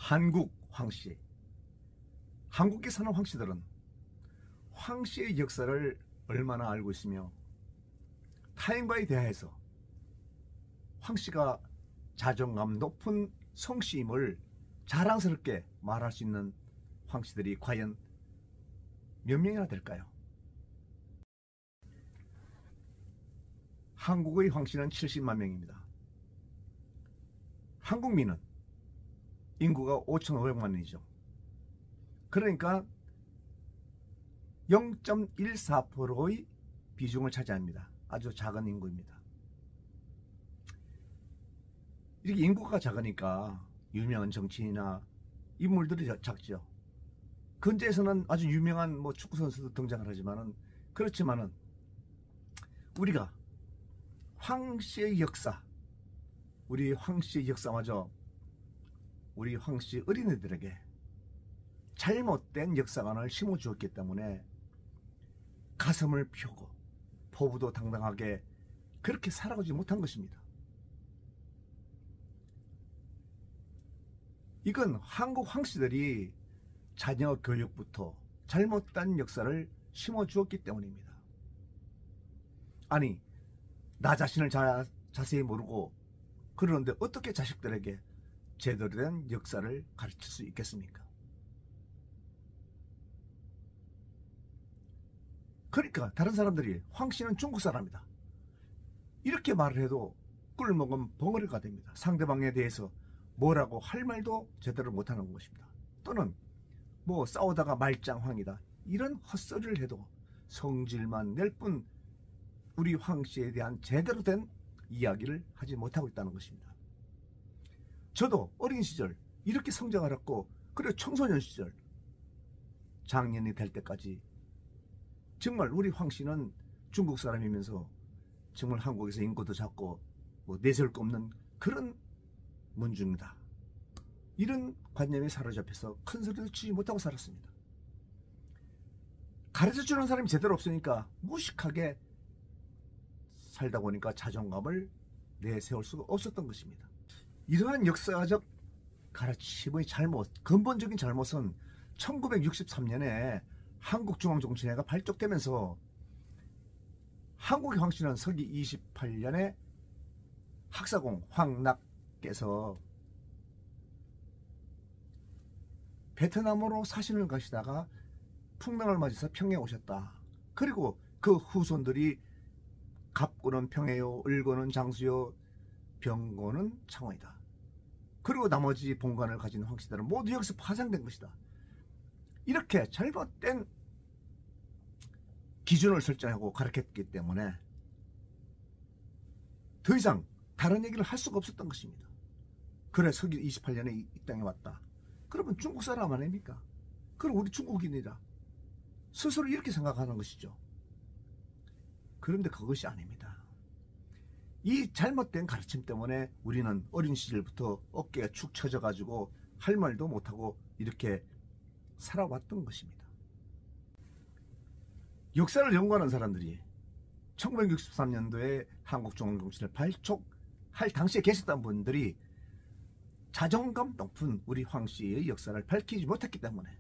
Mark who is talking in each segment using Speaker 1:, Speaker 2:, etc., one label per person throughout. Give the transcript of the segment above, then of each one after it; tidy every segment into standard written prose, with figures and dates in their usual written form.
Speaker 1: 한국 황씨. 한국에 사는 황씨들은 황씨의 역사를 얼마나 알고 있으며 타인과의 대화에서 황씨가 자존감 높은 성씨임을 자랑스럽게 말할 수 있는 황씨들이 과연 몇 명이나 될까요? 한국의 황씨는 70만 명입니다. 한국민은 인구가 5,500만이죠. 그러니까 0.14%의 비중을 차지합니다. 아주 작은 인구입니다. 이렇게 인구가 작으니까 유명한 정치인이나 인물들이 작죠. 근처에서는 아주 유명한 축구 선수도 등장을 하지만은, 그렇지만은 우리가 황씨의 역사, 우리 황씨의 역사마저 우리 황씨 어린이들에게 잘못된 역사관을 심어주었기 때문에 가슴을 펴고 포부도 당당하게 그렇게 살아가지 못한 것입니다. 이건 한국 황씨들이 자녀 교육부터 잘못된 역사를 심어주었기 때문입니다. 아니, 나 자신을 자세히 모르고 그러는데 어떻게 자식들에게 제대로 된 역사를 가르칠 수 있겠습니까? 그러니까 다른 사람들이 황씨는 중국 사람이다 이렇게 말을 해도 꿀먹은 벙어리가 됩니다. 상대방에 대해서 뭐라고 할 말도 제대로 못하는 것입니다. 또는 싸우다가 말짱황이다 이런 헛소리를 해도 성질만 낼 뿐 우리 황씨에 대한 제대로 된 이야기를 하지 못하고 있다는 것입니다. 저도 어린 시절 이렇게 성장을 했고, 그리고 청소년 시절 장년이 될 때까지 정말 우리 황씨는 중국 사람이면서 정말 한국에서 인구도 작고 내세울 거 없는 그런 문주입니다. 이런 관념에 사로잡혀서 큰 소리도 치지 못하고 살았습니다. 가르쳐주는 사람이 제대로 없으니까 무식하게 살다 보니까 자존감을 내세울 수가 없었던 것입니다. 이러한 역사적 가르침의 잘못, 근본적인 잘못은 1963년에 한국중앙정치회가 발족되면서 한국의 황씨는 서기 28년에 학사공 황낙께서 베트남으로 사신을 가시다가 풍랑을 맞아서 평양에 오셨다. 그리고 그 후손들이 갑고는 평해요, 을고는 장수요, 병고는 창원이다. 그리고 나머지 본관을 가진 황씨들은 모두 여기서 파생된 것이다. 이렇게 잘못된 기준을 설정하고 가르쳤기 때문에 더 이상 다른 얘기를 할 수가 없었던 것입니다. 그래 서기 28년에 이 땅에 왔다. 그러면 중국 사람 아닙니까? 그럼 우리 중국인이다. 스스로 이렇게 생각하는 것이죠. 그런데 그것이 아닙니다. 이 잘못된 가르침 때문에 우리는 어린 시절부터 어깨가 축 처져 가지고 할 말도 못하고 이렇게 살아왔던 것입니다. 역사를 연구하는 사람들이 1963년도에 한국중앙정치를 발족할 당시에 계셨던 분들이 자존감 높은 우리 황씨의 역사를 밝히지 못했기 때문에,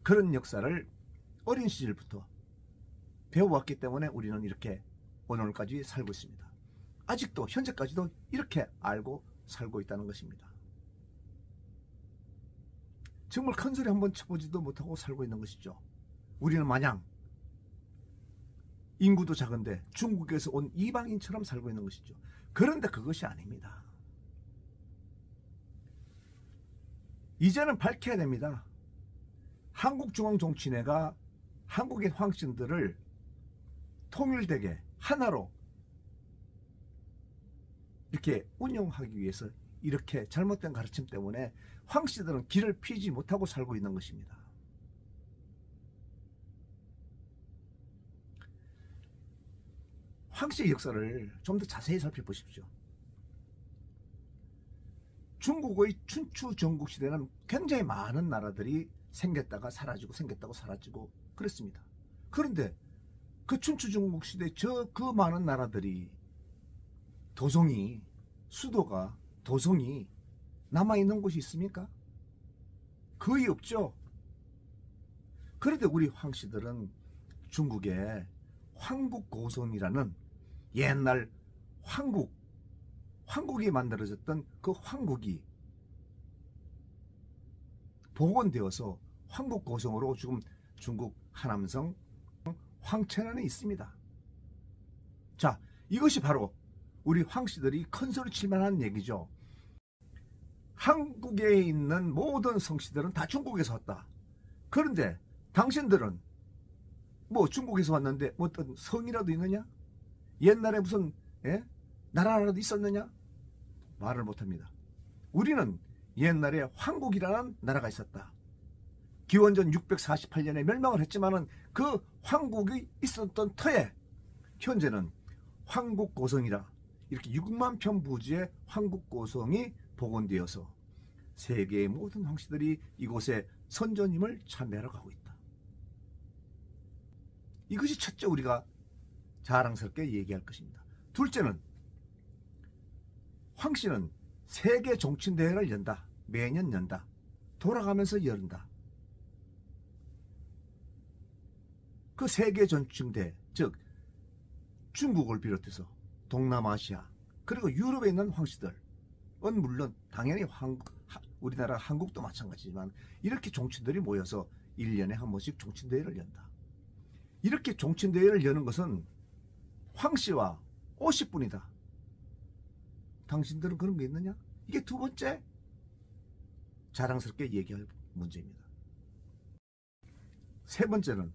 Speaker 1: 그런 역사를 어린 시절부터 배워왔기 때문에 우리는 이렇게 오늘까지 살고 있습니다. 아직도 현재까지도 이렇게 알고 살고 있다는 것입니다. 정말 큰소리 한번 쳐보지도 못하고 살고 있는 것이죠. 우리는 마냥 인구도 작은데 중국에서 온 이방인처럼 살고 있는 것이죠. 그런데 그것이 아닙니다. 이제는 밝혀야 됩니다. 한국중앙정치회가 한국의 황씨들을 통일되게 하나로 이렇게 운영하기 위해서 이렇게 잘못된 가르침 때문에 황씨들은 길을 피지 못하고 살고 있는 것입니다. 황씨의 역사를 좀 더 자세히 살펴보십시오. 중국의 춘추 전국시대는 굉장히 많은 나라들이 생겼다가 사라지고 생겼다고 사라지고 그랬습니다. 그런데 그 춘추 전국시대 그 많은 나라들이 도성이, 수도가, 도성이 남아있는 곳이 있습니까? 거의 없죠. 그런데 우리 황씨들은 중국의 황국고성이라는 옛날 황국이 만들어졌던 그 황국이 복원되어서 황국고성으로 지금 중국 하남성 황천안에 있습니다. 자, 이것이 바로 우리 황씨들이 큰소리 칠만한 얘기죠. 한국에 있는 모든 성씨들은 다 중국에서 왔다. 그런데 당신들은 뭐 중국에서 왔는데 뭐 어떤 성이라도 있느냐? 옛날에 무슨 나라라도 있었느냐? 말을 못합니다. 우리는 옛날에 황국이라는 나라가 있었다. 기원전 648년에 멸망을 했지만은 그 황국이 있었던 터에 현재는 황국고성이라 이렇게 6만 편 부지의 황국고성이 복원되어서 세계의 모든 황씨들이 이곳에 선조님을 참배하러 가고 있다. 이것이 첫째 우리가 자랑스럽게 얘기할 것입니다. 둘째는 황씨는 세계 종친대회를 연다. 매년 연다. 돌아가면서 열다. 그 세계 종친대회, 즉 중국을 비롯해서 동남아시아 그리고 유럽에 있는 황씨들은 물론 당연히 우리나라 한국도 마찬가지지만 이렇게 종친들이 모여서 1년에 한 번씩 종친대회를 연다. 이렇게 종친대회를 여는 것은 황씨와 50분이다. 당신들은 그런 게 있느냐? 이게 두 번째 자랑스럽게 얘기할 문제입니다. 세 번째는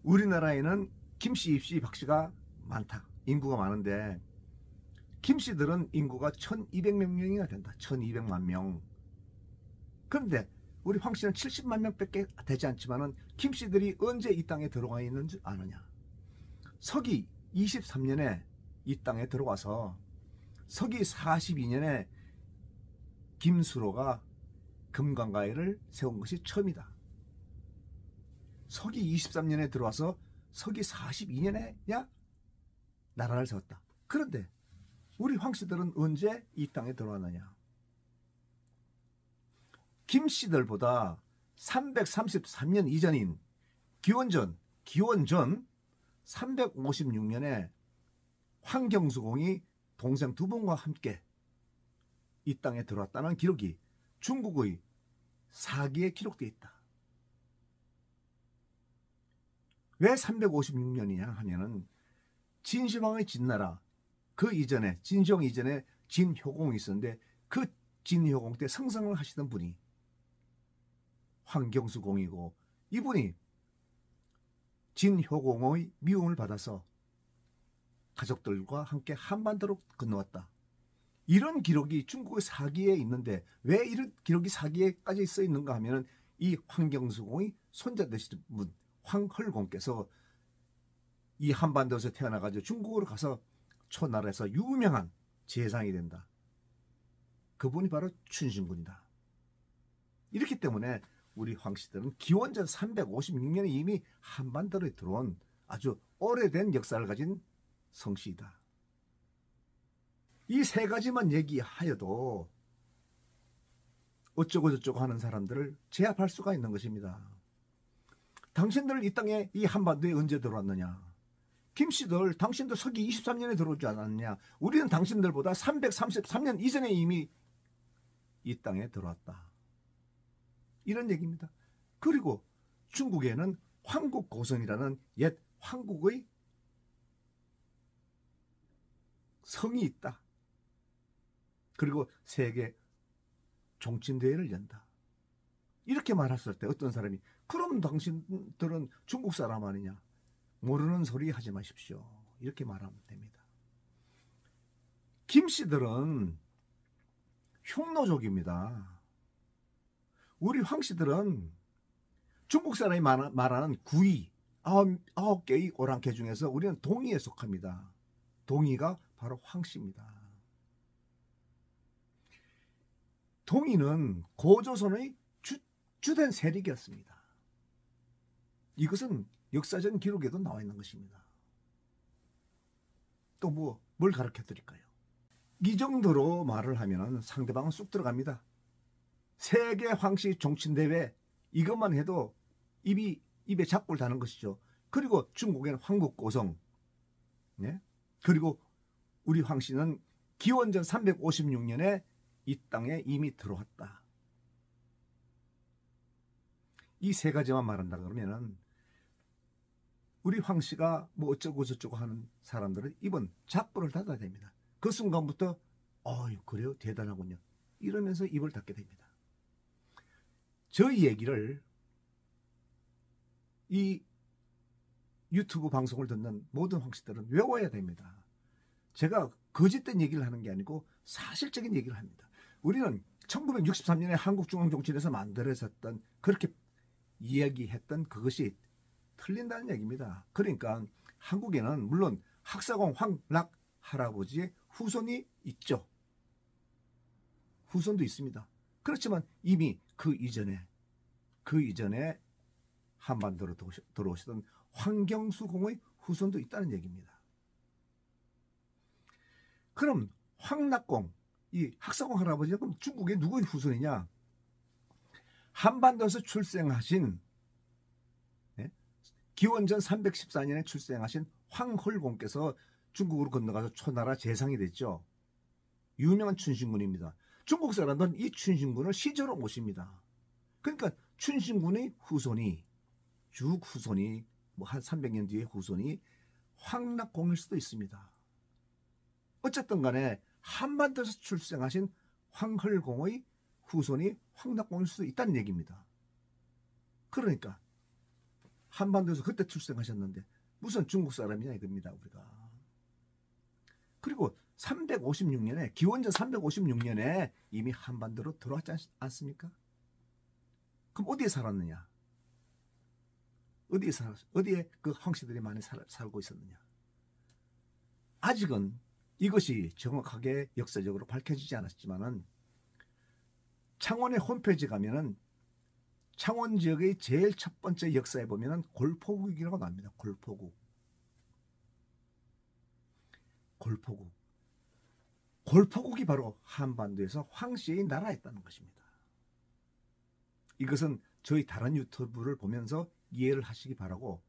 Speaker 1: 우리나라에는 김씨, 입씨, 박씨가 많다. 인구가 많은데 김씨들은 인구가 1200만 명이나 된다. 1200만 명. 그런데 우리 황씨는 70만 명밖에 되지 않지만은 김씨들이 언제 이 땅에 들어와 있는 줄 아느냐? 서기 23년에 이 땅에 들어와서 서기 42년에 김수로가 금강가에를 세운 것이 처음이다. 서기 23년에 들어와서 서기 42년에야 나라를 세웠다. 그런데 우리 황씨들은 언제 이 땅에 들어왔느냐? 김씨들보다 333년 이전인 기원전 356년에 황경수공이 동생 두 분과 함께 이 땅에 들어왔다는 기록이 중국의 사기에 기록되어 있다. 왜 356년이냐 하면은 진시황의 진나라 그 이전에 진시황 이전에 진효공이 있었는데 그 진효공 때 성상을 하시던 분이 황경수공이고 이분이 진효공의 미움을 받아서 가족들과 함께 한반도로 건너왔다. 이런 기록이 중국의 사기에 있는데 왜 이런 기록이 사기에까지 써 있는가 하면은 이 황경수공의 손자 되시는 분 황헐공께서 이 한반도에서 태어나가지고 중국으로 가서 초나라에서 유명한 재상이 된다. 그분이 바로 춘신군이다. 이렇기 때문에 우리 황씨들은 기원전 356년에 이미 한반도에 들어온 아주 오래된 역사를 가진 성씨이다. 이 세 가지만 얘기하여도 어쩌고저쩌고 하는 사람들을 제압할 수가 있는 것입니다. 당신들 이 땅에 이 한반도에 언제 들어왔느냐? 김씨들 당신들 서기 23년에 들어오지 않았느냐? 우리는 당신들보다 333년 이전에 이미 이 땅에 들어왔다. 이런 얘기입니다. 그리고 중국에는 황국고성이라는 옛 황국의 성이 있다. 그리고 세계 종친대회를 연다. 이렇게 말했을 때 어떤 사람이 그럼 당신들은 중국 사람 아니냐? 모르는 소리 하지 마십시오. 이렇게 말하면 됩니다. 김씨들은 흉노족입니다. 우리 황씨들은 중국 사람이 말하는 구이 9개의 오랑캐 중에서 우리는 동이에 속합니다. 동이가 바로 황씨입니다. 동이는 고조선의 주된 세력이었습니다. 이것은 역사적 기록에도 나와 있는 것입니다. 또 뭘 가르쳐 드릴까요? 이 정도로 말을 하면 상대방은 쑥 들어갑니다. 세계 황씨 종친대회 이것만 해도 입에 잡골 다는 것이죠. 그리고 중국에는 황국고성, 네? 그리고 우리 황씨는 기원전 356년에 이 땅에 이미 들어왔다. 이 세 가지만 말한다 그러면은 우리 황씨가 뭐 어쩌고 저쩌고 하는 사람들은 입은 잡골을 닫아야 됩니다. 그 순간부터 그래요? 대단하군요. 이러면서 입을 닫게 됩니다. 저희 얘기를 이 유튜브 방송을 듣는 모든 황씨들은 외워야 됩니다. 제가 거짓된 얘기를 하는 게 아니고 사실적인 얘기를 합니다. 우리는 1963년에 한국중앙정치원에서 만들어졌던 그렇게 이야기했던 그것이 틀린다는 얘기입니다. 그러니까 한국에는 물론 학사공 황락 할아버지의 후손이 있죠. 후손도 있습니다. 그렇지만 이미 그 이전에 한반도로 들어오시던 황경수 공의 후손도 있다는 얘기입니다. 그럼 황락공, 이 학사공 할아버지가 그럼 중국의 누구의 후손이냐? 한반도에서 출생하신 기원전 314년에 출생하신 황홀공께서 중국으로 건너가서 초나라 재상이 됐죠. 유명한 춘신군입니다. 중국 사람들은 이 춘신군을 시조로 모십니다. 그러니까 춘신군의 후손이 쭉 후손이 뭐 한 300년 뒤에 후손이 황락공일 수도 있습니다. 어쨌든 간에 한반도에서 출생하신 황홀공의 후손이 황락공일 수도 있다는 얘기입니다. 그러니까 한반도에서 그때 출생하셨는데 무슨 중국 사람이냐 이겁니다. 우리가. 그리고 356년에 기원전 356년에 이미 한반도로 들어왔지 않습니까? 그럼 어디에 살았느냐? 어디에 그 황씨들이 많이 살고 있었느냐? 아직은 이것이 정확하게 역사적으로 밝혀지지 않았지만은 창원의 홈페이지 가면은 창원 지역의 제일 첫 번째 역사에 보면은 골포국이라고 나옵니다. 골포국이 바로 한반도에서 황씨의 나라였다는 것입니다. 이것은 저희 다른 유튜브를 보면서 이해를 하시기 바라고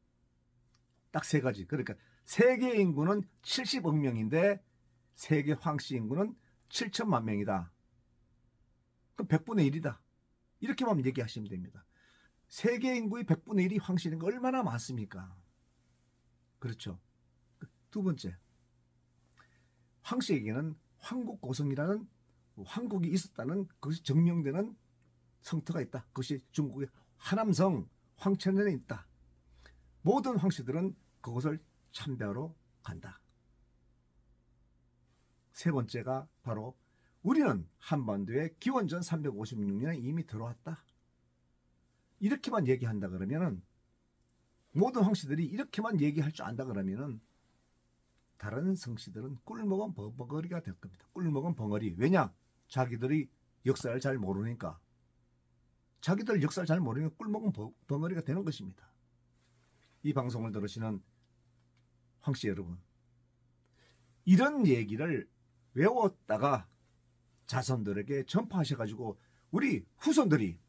Speaker 1: 딱 세 가지. 그러니까 세계 인구는 70억 명인데 세계 황씨 인구는 7천만 명이다. 그럼 100분의 1이다. 이렇게만 얘기하시면 됩니다. 세계 인구의 100분의 1이 황씨인 거 얼마나 많습니까? 그렇죠. 두 번째, 황씨에게는 황국고성이라는 황국이 있었다는 그것이 증명되는 성터가 있다. 그것이 중국의 하남성 황천연에 있다. 모든 황씨들은 그것을 참배하러 간다. 세 번째가 바로 우리는 한반도에 기원전 356년에 이미 들어왔다. 이렇게만 얘기한다 그러면은 모든 황씨들이 이렇게만 얘기할 줄 안다 그러면은 다른 성씨들은 꿀먹은 벙어리가 될 겁니다. 꿀먹은 벙어리. 왜냐? 자기들이 역사를 잘 모르니까. 자기들 역사를 잘 모르니까 꿀먹은 벙어리가 되는 것입니다. 이 방송을 들으시는 황씨 여러분, 이런 얘기를 외웠다가 자손들에게 전파하셔가지고 우리 후손들이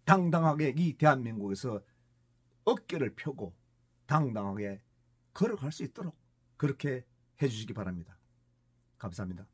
Speaker 1: 당당하게 이 대한민국에서 어깨를 펴고 당당하게 걸어갈 수 있도록 그렇게 해주시기 바랍니다. 감사합니다.